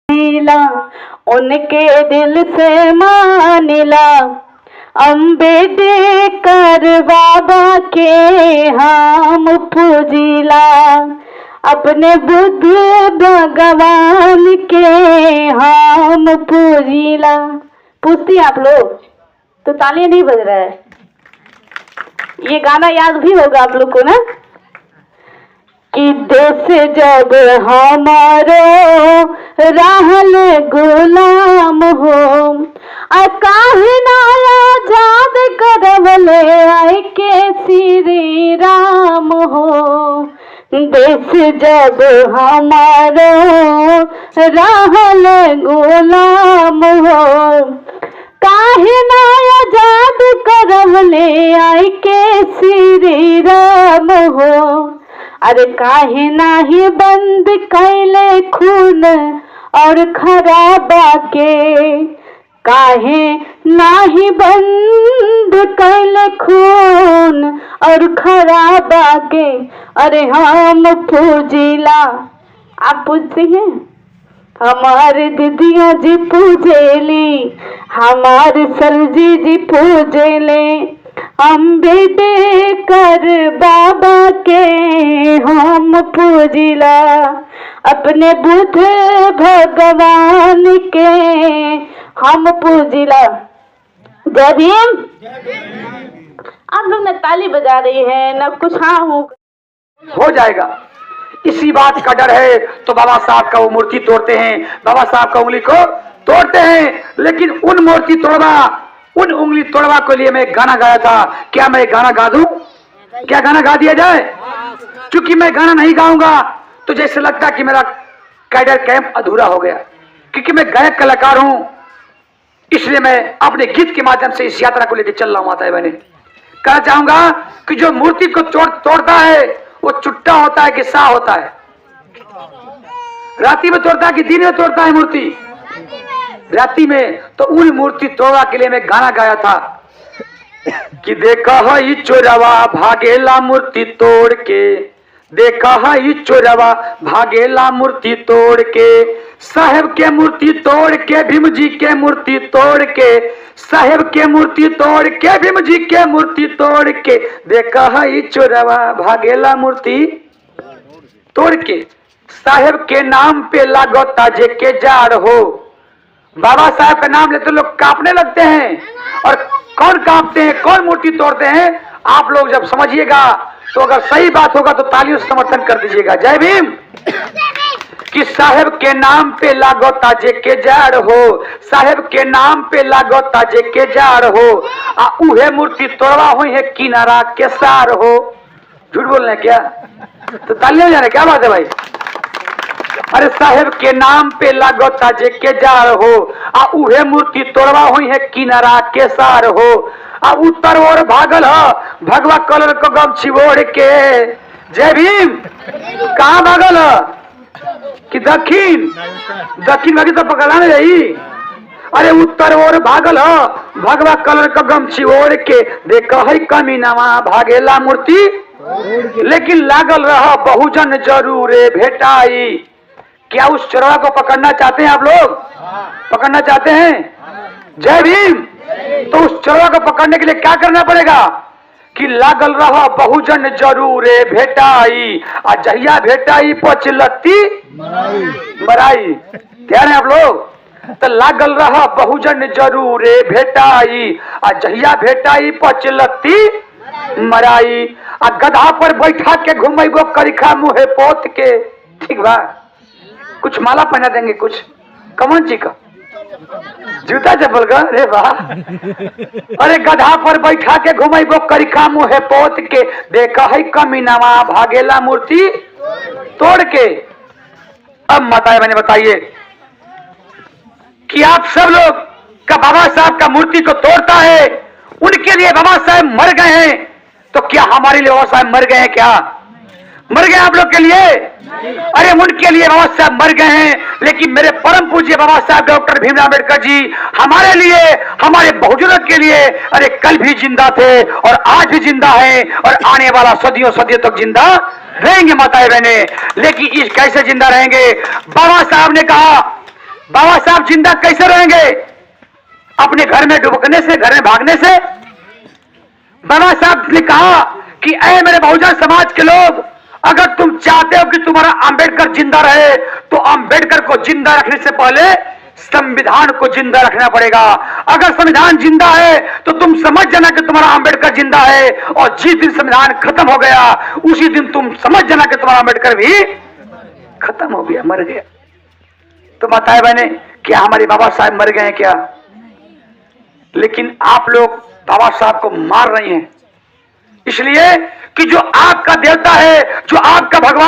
ला उनके दिल से मानिला। अम्बेडकर बाबा के हम पूजिला, अपने बुद्ध भगवान के हम पूजिला। पूछती आप लोग तो तालियां नहीं बज रहा है। ये गाना याद भी होगा आप लोग को ना, कि देश जब हमारो रहल गुलाम हो, काहे ना आजाद करवले आए के श्री राम हो। देश जब हमारो रहल गुलाम हो, काहे ना आजाद करवले आए के श्री राम हो। अरे काहे नाही बंद कैले खून और खराबा के, काहे नाही बंद कैले खून और खराबा के। अरे हम पूजिला, आप पूछती हैं? हमारे दीदिया जी पूजेली, हमारे सरजी जी पूजेले। अम्बेडकर बाबा के हम पूजिला, अपने बुद्ध भगवान के हम पूजिला। जय भीम। आप लोग न ताली बजा रही है न कुछ। हाँ हो जाएगा, इसी बात का डर है तो बाबा साहब का वो मूर्ति तोड़ते हैं, बाबा साहब का उंगली को तोड़ते हैं। लेकिन उन मूर्ति तोड़वा, उन उंगली तोड़वा के लिए मैं गाना गाया था। क्या मैं गाना गा दूं? क्या गाना गा दिया जाए? क्योंकि मैं गाना नहीं गाऊंगा तो जैसे लगता कि मेरा कैडर कैंप अधूरा हो गया। क्योंकि मैं गायक कलाकार हूं, इसलिए मैं अपने गीत के माध्यम से इस यात्रा को लेकर चल रहा हूं। माता बहने, कहना चाहूंगा कि जो मूर्ति को तोड़ता है वो चुट्टा होता है कि सा होता है? राती में तोड़ता है कि दिन में तोड़ता है मूर्ति? राती में। तो उन मूर्ति तोड़वा के लिए मैं गाना गाया था कि देखा है चोरवा भागेला मूर्ति तोड़ के, देखा है चोरवा भागेला मूर्ति तोड़ के। साहेब के मूर्ति तोड़ के, भीम जी के मूर्ति तोड़ के, साहेब के मूर्ति तोड़ के, भीम जी के मूर्ति तोड़ के। देखा है चोरवा भागेला मूर्ति तोड़ के। साहेब के नाम पे लागो ताजे के जार हो। बाबा साहब का नाम लेते लोग कांपने लगते हैं। और कौन कांपते हैं, कौन मूर्ति तोड़ते हैं? आप लोग जब समझिएगा तो अगर सही बात होगा तो तालियों से समर्थन कर दीजिएगा। जय भीम। कि साहेब के नाम पे लागो ताजे के जार हो, साहेब के नाम पे लागो ताजे के जार हो। उहे मूर्ति तोड़वा हुई है किनारा के सार हो। झूठ बोल रहे हैं क्या? तो तालियां जा रहे, क्या बात है भाई? अरे साहेब के नाम पे लागो ताजे के जार हो, उहे मूर्ति तोड़वा हुई है किनारा के सार हो। उत्तर ओर भागल हो भगवा कलर को गमछी ओढ़ के। जय भीम। कहाँ भागल हो? कि दक्षिण? दक्षिण भागी तो पकड़ा नहीं रही। अरे उत्तर ओर भागल हो भगवा कलर का गमछी ओढ़ के। देखा है कमीनावा भागेला मूर्ति, लेकिन लागल रहा बहुजन जरूरे भेटाई। क्या उस चोरवा को पकड़ना चाहते हैं आप लोग? पकड़ना चाहते हैं? जय भीम। तो उस चोरवा को पकड़ने के लिए क्या करना पड़ेगा? कि लागल रहा बहुजन जरूरे भेटाई, जहिया भेटाई पचलत्ती मराई। क्या है आप लोग? तो लागल रहा बहुजन जरूरे भेटाई, जहिया भेटाई पचलत्ती मराई। गधा पर बैठा के घुमेबो करिखा मुहे पोत के। ठीक बा? कुछ माला पहना देंगे, कुछ कमन जी का जूता चप्पल का। अरे वाह। अरे गधा पर बैठा के घुमेबो करिखा मुहे पोत के। देखा है कमीनावा भागेला मूर्ति तोड़ के। अब माताएं बहने बताइए कि आप सब लोग का बाबा साहब का मूर्ति को तोड़ता है, उनके लिए बाबा साहब मर गए हैं, तो क्या हमारे लिए बाबा साहब मर गए हैं? क्या मर गए आप लोग के लिए? अरे उनके लिए बाबा साहब मर गए हैं, लेकिन मेरे परम पूज्य बाबा साहब डॉक्टर भीमराव अम्बेडकर जी हमारे लिए, हमारे बहुजनों के लिए, अरे कल भी जिंदा थे और आज भी जिंदा हैं और आने वाला सदियों सदियों तक जिंदा रहेंगे माताएं बहने। लेकिन इस कैसे जिंदा रहेंगे? बाबा साहब ने कहा बाबा साहब जिंदा कैसे रहेंगे? अपने घर में डुबकने से, घर में भागने से। बाबा साहब ने कहा कि ऐ मेरे बहुजन समाज के लोग, अगर तुम चाहते हो कि तुम्हारा अंबेडकर जिंदा रहे तो अंबेडकर को जिंदा रखने से पहले संविधान को जिंदा रखना पड़ेगा। अगर संविधान जिंदा है तो तुम समझ जाना कि तुम्हारा अंबेडकर जिंदा है, और जिस दिन संविधान खत्म हो गया उसी दिन तुम समझ जाना कि तुम्हारा अंबेडकर भी खत्म हो गया, मर गया। तो बताए मैंने क्या हमारे बाबा साहब मर गए हैं क्या? लेकिन आप लोग बाबा साहब को मार रही हैं, इसलिए कि जो आपका देवता है, जो आपका भगवान